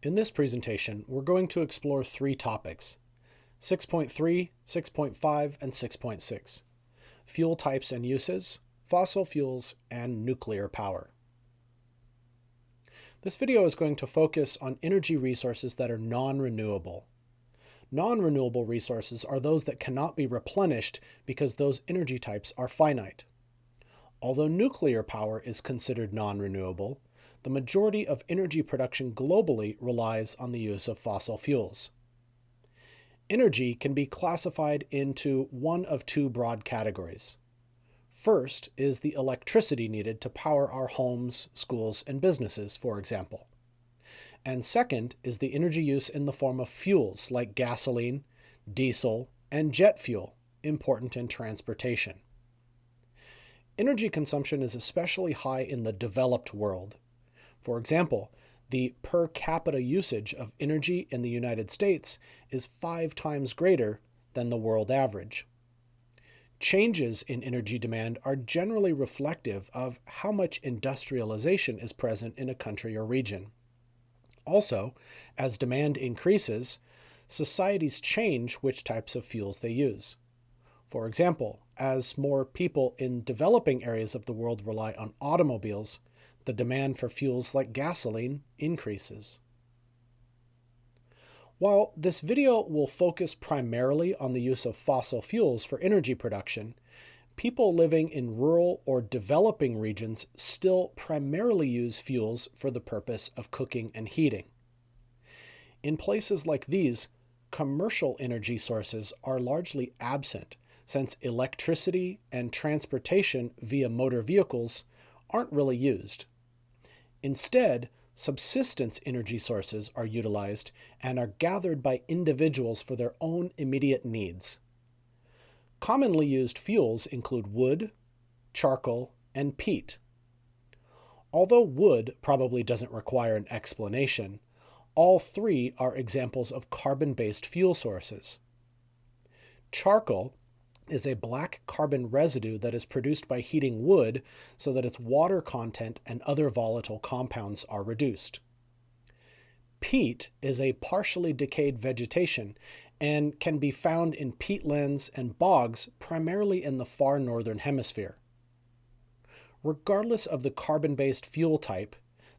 In this presentation, we're going to explore three topics: 6.3, 6.5, and 6.6, fuel types and uses, fossil fuels, and nuclear power. This video is going to focus on energy resources that are non-renewable. Non-renewable resources are those that cannot be replenished because those energy types are finite. Although nuclear power is considered non-renewable, the majority of energy production globally relies on the use of fossil fuels. Energy can be classified into one of two broad categories. First is the electricity needed to power our homes, schools, and businesses, for example. And second is the energy use in the form of fuels like gasoline, diesel, and jet fuel, important in transportation. Energy consumption is especially high in the developed world. For example, the per capita usage of energy in the United States is 5 times greater than the world average. Changes in energy demand are generally reflective of how much industrialization is present in a country or region. Also, as demand increases, societies change which types of fuels they use. For example, as more people in developing areas of the world rely on automobiles, the demand for fuels like gasoline increases. While this video will focus primarily on the use of fossil fuels for energy production, people living in rural or developing regions still primarily use fuels for the purpose of cooking and heating. In places like these, commercial energy sources are largely absent, since electricity and transportation via motor vehicles aren't really used. Instead, subsistence energy sources are utilized and are gathered by individuals for their own immediate needs. Commonly used fuels include wood, charcoal, and peat. Although wood probably doesn't require an explanation, all three are examples of carbon-based fuel sources. Charcoal is a black carbon residue that is produced by heating wood so that its water content and other volatile compounds are reduced. Peat is a partially decayed vegetation and can be found in peatlands and bogs primarily in the far northern hemisphere. Regardless of the carbon-based fuel type,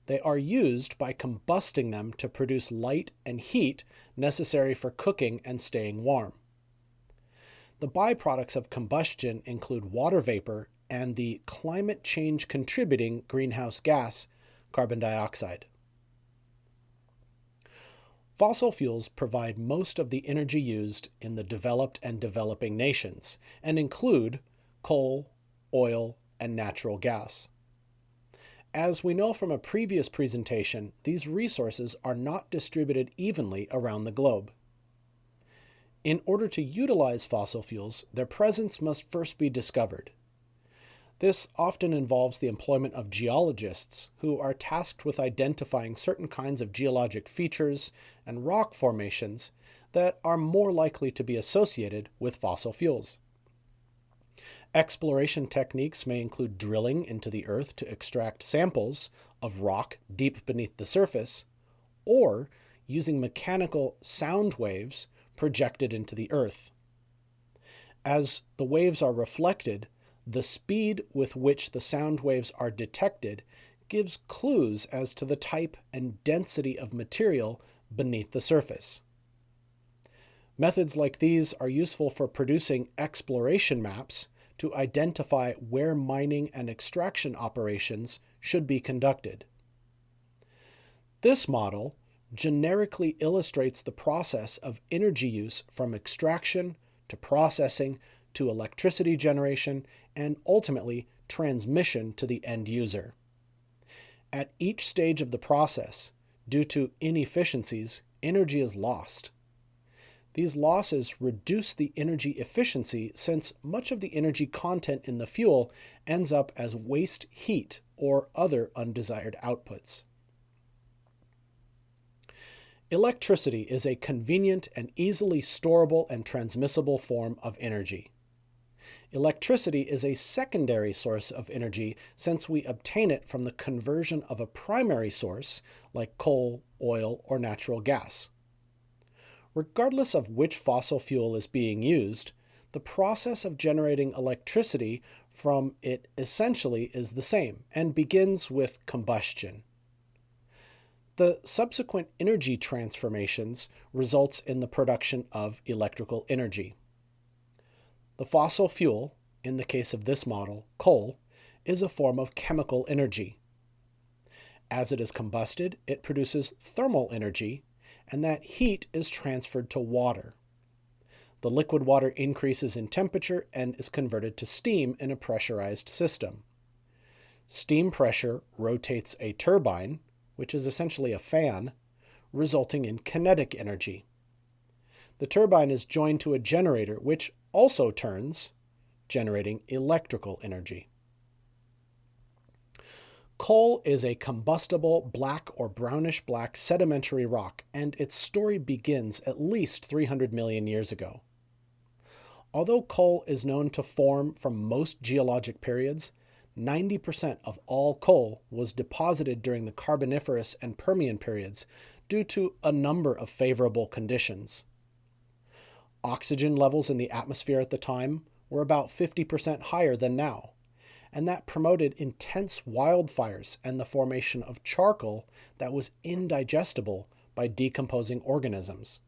they are used by combusting them to produce light and heat necessary for cooking and staying warm. The byproducts of combustion include water vapor and the climate change contributing greenhouse gas, carbon dioxide. Fossil fuels provide most of the energy used in the developed and developing nations and include coal, oil, and natural gas. As we know from a previous presentation, these resources are not distributed evenly around the globe. In order to utilize fossil fuels, their presence must first be discovered. This often involves the employment of geologists who are tasked with identifying certain kinds of geologic features and rock formations that are more likely to be associated with fossil fuels. Exploration techniques may include drilling into the earth to extract samples of rock deep beneath the surface, or using mechanical sound waves projected into the earth. As the waves are reflected, the speed with which the sound waves are detected gives clues as to the type and density of material beneath the surface. Methods like these are useful for producing exploration maps to identify where mining and extraction operations should be conducted. This model generically illustrates the process of energy use from extraction to processing to electricity generation and ultimately transmission to the end user. At each stage of the process, due to inefficiencies, energy is lost. These losses reduce the energy efficiency since much of the energy content in the fuel ends up as waste heat or other undesired outputs. Electricity is a convenient and easily storable and transmissible form of energy. Electricity is a secondary source of energy since we obtain it from the conversion of a primary source like coal, oil, or natural gas. Regardless of which fossil fuel is being used, the process of generating electricity from it essentially is the same and begins with combustion. The subsequent energy transformations results in the production of electrical energy. The fossil fuel, in the case of this model, coal, is a form of chemical energy. As it is combusted, it produces thermal energy, and that heat is transferred to water. The liquid water increases in temperature and is converted to steam in a pressurized system. Steam pressure rotates a turbine, which is essentially a fan, resulting in kinetic energy. The turbine is joined to a generator, which also turns, generating electrical energy. Coal is a combustible black or brownish-black sedimentary rock, and its story begins at least 300 million years ago. Although coal is known to form from most geologic periods, 90% of all coal was deposited during the Carboniferous and Permian periods due to a number of favorable conditions. Oxygen levels in the atmosphere at the time were about 50% higher than now, and that promoted intense wildfires and the formation of charcoal that was indigestible by decomposing organisms.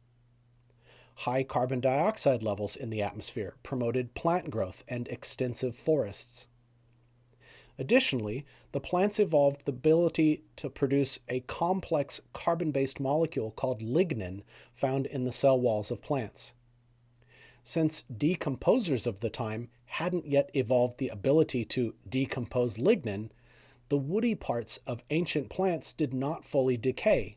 High carbon dioxide levels in the atmosphere promoted plant growth and extensive forests. Additionally, the plants evolved the ability to produce a complex carbon-based molecule called lignin found in the cell walls of plants. Since decomposers of the time hadn't yet evolved the ability to decompose lignin, the woody parts of ancient plants did not fully decay,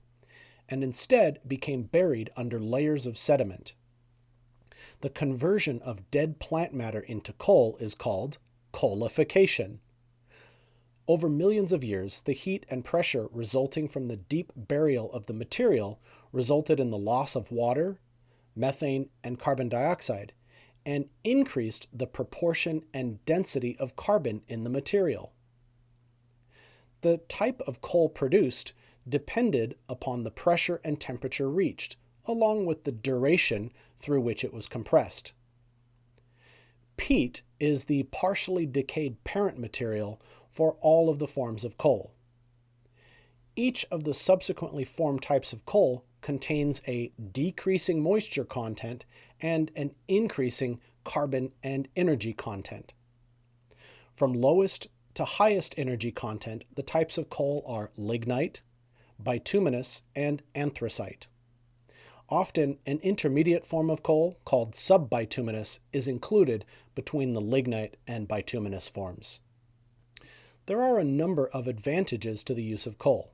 and instead became buried under layers of sediment. The conversion of dead plant matter into coal is called coalification. Over millions of years, the heat and pressure resulting from the deep burial of the material resulted in the loss of water, methane, and carbon dioxide, and increased the proportion and density of carbon in the material. The type of coal produced depended upon the pressure and temperature reached, along with the duration through which it was compressed. Peat is the partially decayed parent material for all of the forms of coal. Each of the subsequently formed types of coal contains a decreasing moisture content and an increasing carbon and energy content. From lowest to highest energy content, the types of coal are lignite, bituminous, and anthracite. Often, an intermediate form of coal, called subbituminous, is included between the lignite and bituminous forms. There are a number of advantages to the use of coal.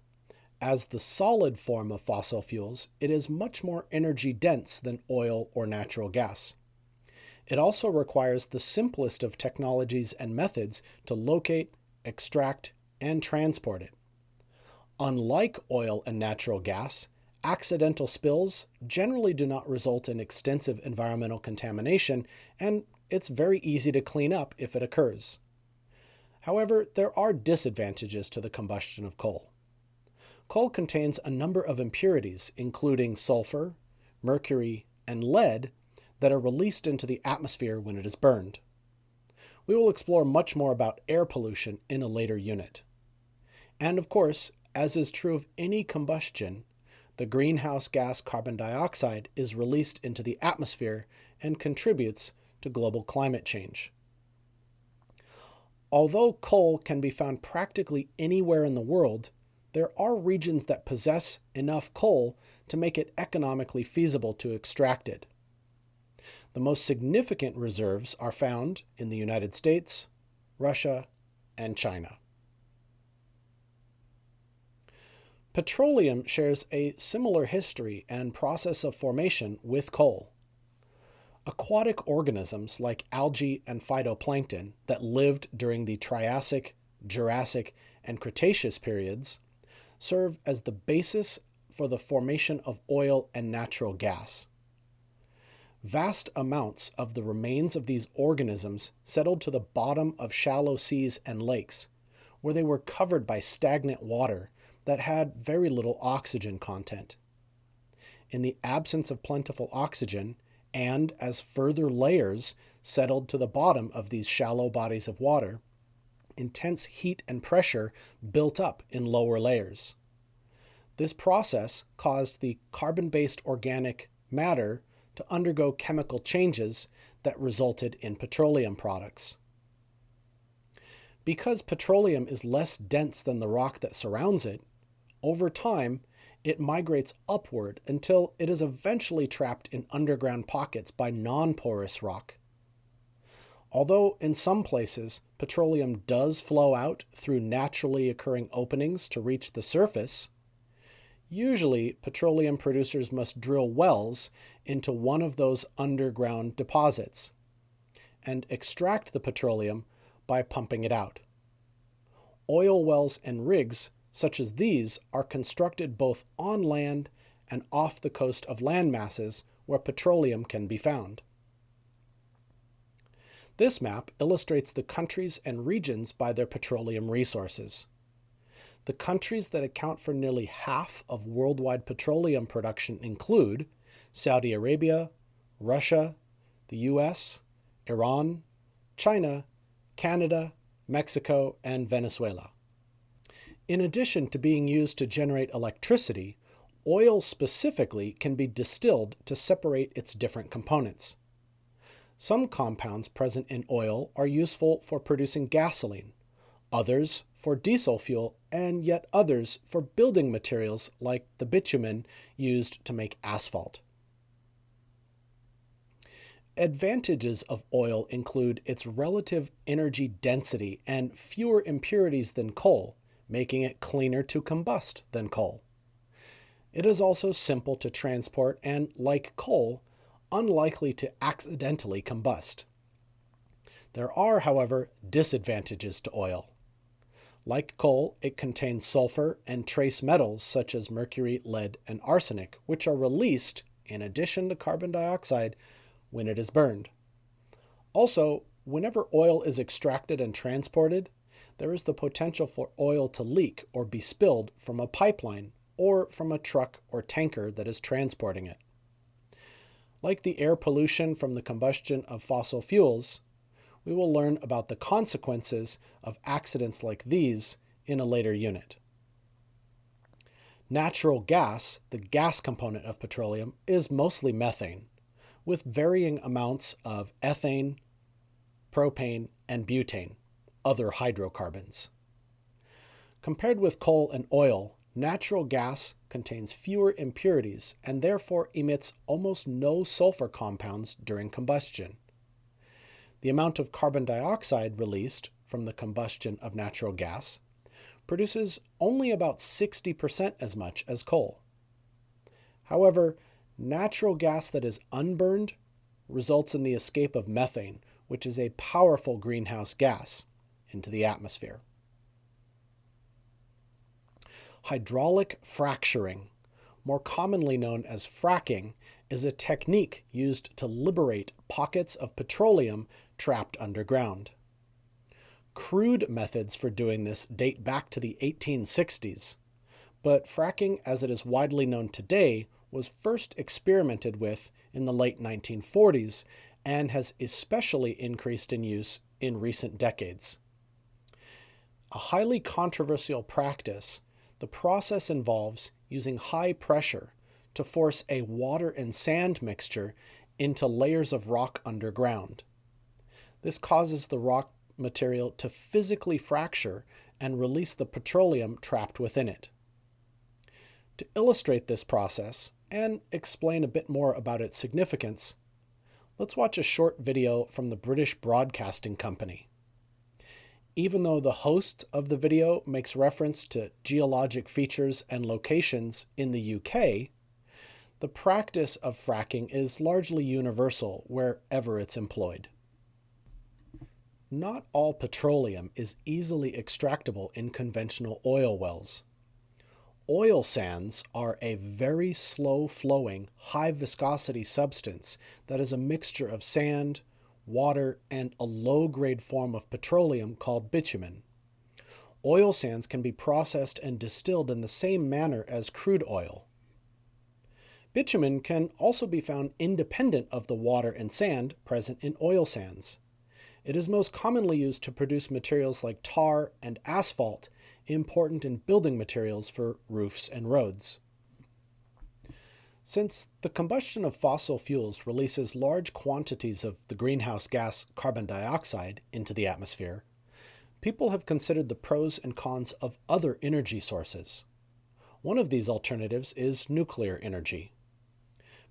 As the solid form of fossil fuels, it is much more energy dense than oil or natural gas. It also requires the simplest of technologies and methods to locate, extract, and transport it. Unlike oil and natural gas, accidental spills generally do not result in extensive environmental contamination, and it's very easy to clean up if it occurs. However, there are disadvantages to the combustion of coal. Coal contains a number of impurities, including sulfur, mercury, and lead, that are released into the atmosphere when it is burned. We will explore much more about air pollution in a later unit. And of course, as is true of any combustion, the greenhouse gas carbon dioxide is released into the atmosphere and contributes to global climate change. Although coal can be found practically anywhere in the world, there are regions that possess enough coal to make it economically feasible to extract it. The most significant reserves are found in the United States, Russia, and China. Petroleum shares a similar history and process of formation with coal. Aquatic organisms like algae and phytoplankton that lived during the Triassic, Jurassic, and Cretaceous periods serve as the basis for the formation of oil and natural gas. Vast amounts of the remains of these organisms settled to the bottom of shallow seas and lakes, where they were covered by stagnant water that had very little oxygen content. In the absence of plentiful oxygen, and as further layers settled to the bottom of these shallow bodies of water, intense heat and pressure built up in lower layers. This process caused the carbon-based organic matter to undergo chemical changes that resulted in petroleum products. Because petroleum is less dense than the rock that surrounds it, over time, it migrates upward until it is eventually trapped in underground pockets by non-porous rock. Although in some places petroleum does flow out through naturally occurring openings to reach the surface, usually petroleum producers must drill wells into one of those underground deposits and extract the petroleum by pumping it out. Oil wells and rigs such as these are constructed both on land and off the coast of land masses where petroleum can be found. This map illustrates the countries and regions by their petroleum resources. The countries that account for nearly half of worldwide petroleum production include Saudi Arabia, Russia, the US, Iran, China, Canada, Mexico, and Venezuela. In addition to being used to generate electricity, oil specifically can be distilled to separate its different components. Some compounds present in oil are useful for producing gasoline, others for diesel fuel, and yet others for building materials like the bitumen used to make asphalt. Advantages of oil include its relative energy density and fewer impurities than coal, making it cleaner to combust than coal. It is also simple to transport and, like coal, unlikely to accidentally combust. There are, however, disadvantages to oil. Like coal, it contains sulfur and trace metals such as mercury, lead, and arsenic, which are released, in addition to carbon dioxide, when it is burned. Also, whenever oil is extracted and transported, there is the potential for oil to leak or be spilled from a pipeline or from a truck or tanker that is transporting it. Like the air pollution from the combustion of fossil fuels, we will learn about the consequences of accidents like these in a later unit. Natural gas, the gas component of petroleum, is mostly methane, with varying amounts of ethane, propane, and butane, other hydrocarbons. Compared with coal and oil, natural gas contains fewer impurities and therefore emits almost no sulfur compounds during combustion. The amount of carbon dioxide released from the combustion of natural gas produces only about 60% as much as coal. However, natural gas that is unburned results in the escape of methane, which is a powerful greenhouse gas, into the atmosphere. Hydraulic fracturing, more commonly known as fracking, is a technique used to liberate pockets of petroleum trapped underground. Crude methods for doing this date back to the 1860s, but fracking as it is widely known today was first experimented with in the late 1940s and has especially increased in use in recent decades. A highly controversial practice, the process involves using high pressure to force a water and sand mixture into layers of rock underground. This causes the rock material to physically fracture and release the petroleum trapped within it. To illustrate this process and explain a bit more about its significance, let's watch a short video from the British Broadcasting Company. Even though the host of the video makes reference to geologic features and locations in the UK, the practice of fracking is largely universal wherever it's employed. Not all petroleum is easily extractable in conventional oil wells. Oil sands are a very slow-flowing, high-viscosity substance that is a mixture of sand, water, and a low-grade form of petroleum called bitumen. Oil sands can be processed and distilled in the same manner as crude oil. Bitumen can also be found independent of the water and sand present in oil sands. It is most commonly used to produce materials like tar and asphalt, important in building materials for roofs and roads. Since the combustion of fossil fuels releases large quantities of the greenhouse gas carbon dioxide into the atmosphere, people have considered the pros and cons of other energy sources. One of these alternatives is nuclear energy.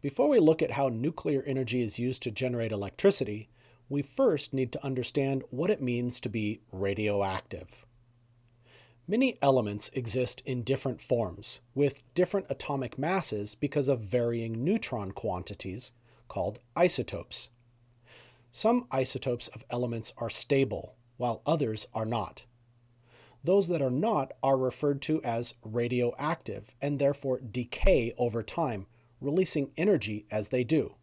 Before we look at how nuclear energy is used to generate electricity, we first need to understand what it means to be radioactive. Many elements exist in different forms, with different atomic masses because of varying neutron quantities, called isotopes. Some isotopes of elements are stable, while others are not. Those that are not are referred to as radioactive and therefore decay over time, releasing energy as they do.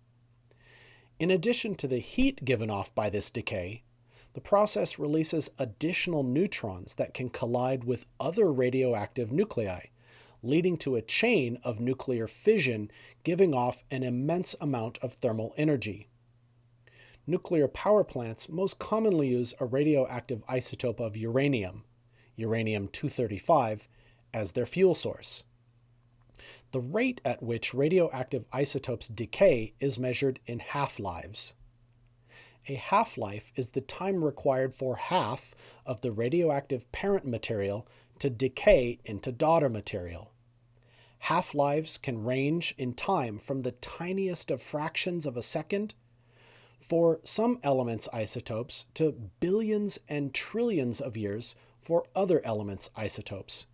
In addition to the heat given off by this decay, the process releases additional neutrons that can collide with other radioactive nuclei, leading to a chain of nuclear fission giving off an immense amount of thermal energy. Nuclear power plants most commonly use a radioactive isotope of uranium, uranium-235, as their fuel source. The rate at which radioactive isotopes decay is measured in half-lives. A half-life is the time required for half of the radioactive parent material to decay into daughter material. Half-lives can range in time from the tiniest of fractions of a second, for some elements isotopes, to billions and trillions of years for other elements isotopes.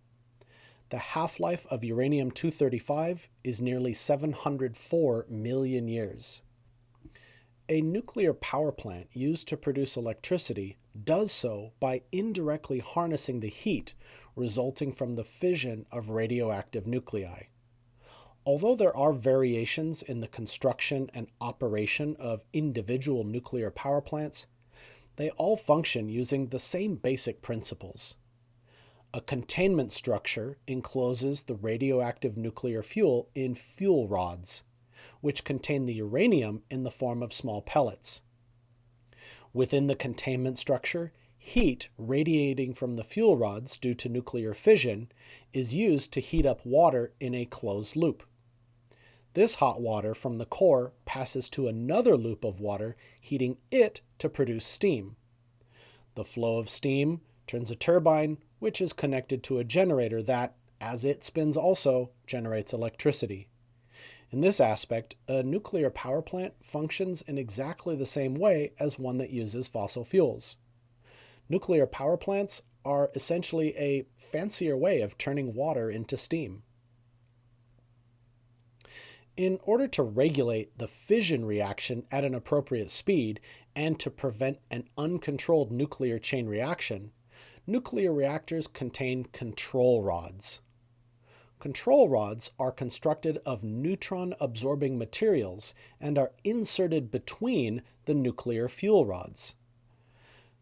The half-life of uranium-235 is nearly 704 million years. A nuclear power plant used to produce electricity does so by indirectly harnessing the heat resulting from the fission of radioactive nuclei. Although there are variations in the construction and operation of individual nuclear power plants, they all function using the same basic principles. A containment structure encloses the radioactive nuclear fuel in fuel rods, which contain the uranium in the form of small pellets. Within the containment structure, heat radiating from the fuel rods due to nuclear fission is used to heat up water in a closed loop. This hot water from the core passes to another loop of water, heating it to produce steam. The flow of steam turns a turbine, which is connected to a generator that, as it spins also, generates electricity. In this aspect, a nuclear power plant functions in exactly the same way as one that uses fossil fuels. Nuclear power plants are essentially a fancier way of turning water into steam. In order to regulate the fission reaction at an appropriate speed and to prevent an uncontrolled nuclear chain reaction, nuclear reactors contain control rods. Control rods are constructed of neutron-absorbing materials and are inserted between the nuclear fuel rods.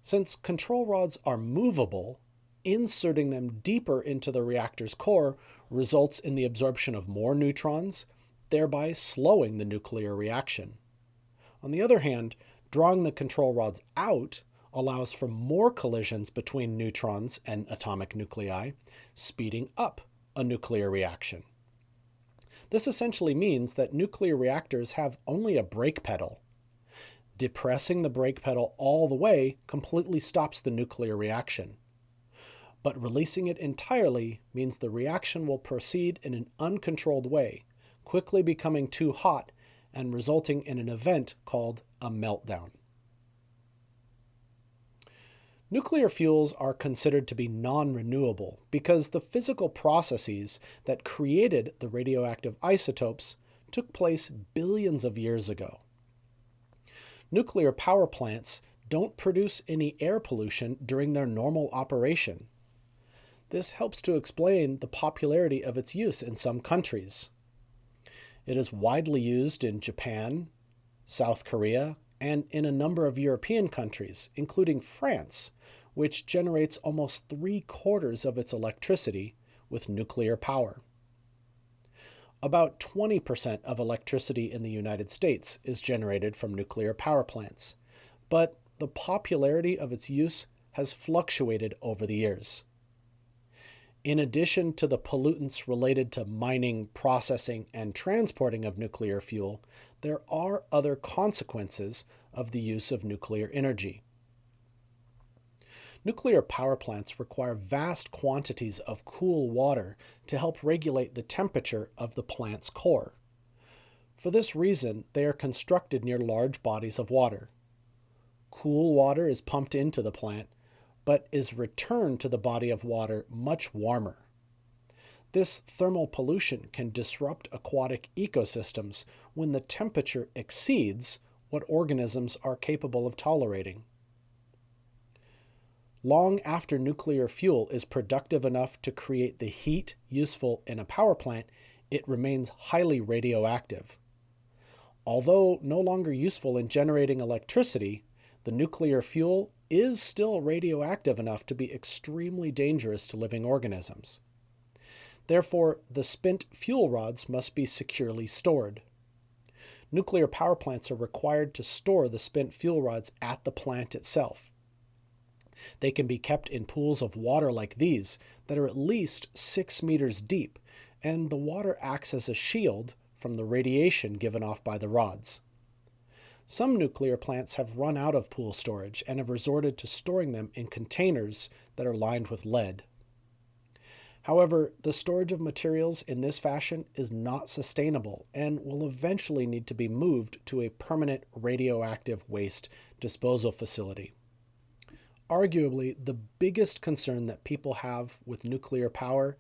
Since control rods are movable, inserting them deeper into the reactor's core results in the absorption of more neutrons, thereby slowing the nuclear reaction. On the other hand, drawing the control rods out allows for more collisions between neutrons and atomic nuclei, speeding up a nuclear reaction. This essentially means that nuclear reactors have only a brake pedal. Depressing the brake pedal all the way completely stops the nuclear reaction. But releasing it entirely means the reaction will proceed in an uncontrolled way, quickly becoming too hot and resulting in an event called a meltdown. Nuclear fuels are considered to be non-renewable because the physical processes that created the radioactive isotopes took place billions of years ago. Nuclear power plants don't produce any air pollution during their normal operation. This helps to explain the popularity of its use in some countries. It is widely used in Japan, South Korea, and in a number of European countries, including France, which generates almost 3/4 of its electricity with nuclear power. About 20% of electricity in the United States is generated from nuclear power plants, but the popularity of its use has fluctuated over the years. In addition to the pollutants related to mining, processing, and transporting of nuclear fuel, there are other consequences of the use of nuclear energy. Nuclear power plants require vast quantities of cool water to help regulate the temperature of the plant's core. For this reason, they are constructed near large bodies of water. Cool water is pumped into the plant, but is returned to the body of water much warmer. This thermal pollution can disrupt aquatic ecosystems when the temperature exceeds what organisms are capable of tolerating. Long after nuclear fuel is productive enough to create the heat useful in a power plant, it remains highly radioactive. Although no longer useful in generating electricity, the nuclear fuel is still radioactive enough to be extremely dangerous to living organisms. Therefore, the spent fuel rods must be securely stored. Nuclear power plants are required to store the spent fuel rods at the plant itself. They can be kept in pools of water like these that are at least 6 meters deep, and the water acts as a shield from the radiation given off by the rods. Some nuclear plants have run out of pool storage and have resorted to storing them in containers that are lined with lead. However, the storage of materials in this fashion is not sustainable and will eventually need to be moved to a permanent radioactive waste disposal facility. Arguably, the biggest concern that people have with nuclear power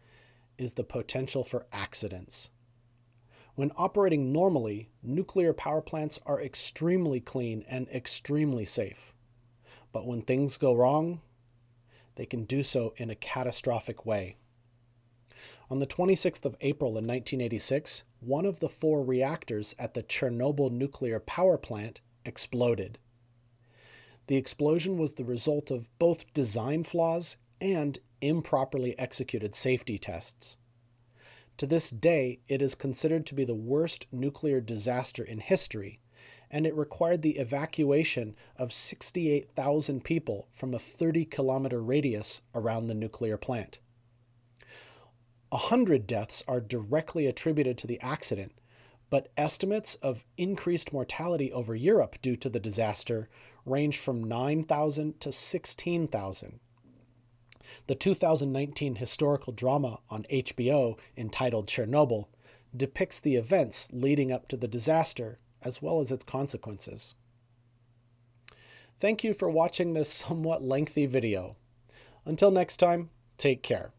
is the potential for accidents. When operating normally, nuclear power plants are extremely clean and extremely safe. But when things go wrong, they can do so in a catastrophic way. On the 26th of April in 1986, one of the 4 reactors at the Chernobyl nuclear power plant exploded. The explosion was the result of both design flaws and improperly executed safety tests. To this day, it is considered to be the worst nuclear disaster in history, and it required the evacuation of 68,000 people from a 30-kilometer radius around the nuclear plant. 100 deaths are directly attributed to the accident, but estimates of increased mortality over Europe due to the disaster range from 9,000 to 16,000. The 2019 historical drama on HBO entitled Chernobyl depicts the events leading up to the disaster as well as its consequences. Thank you for watching this somewhat lengthy video. Until next time, take care.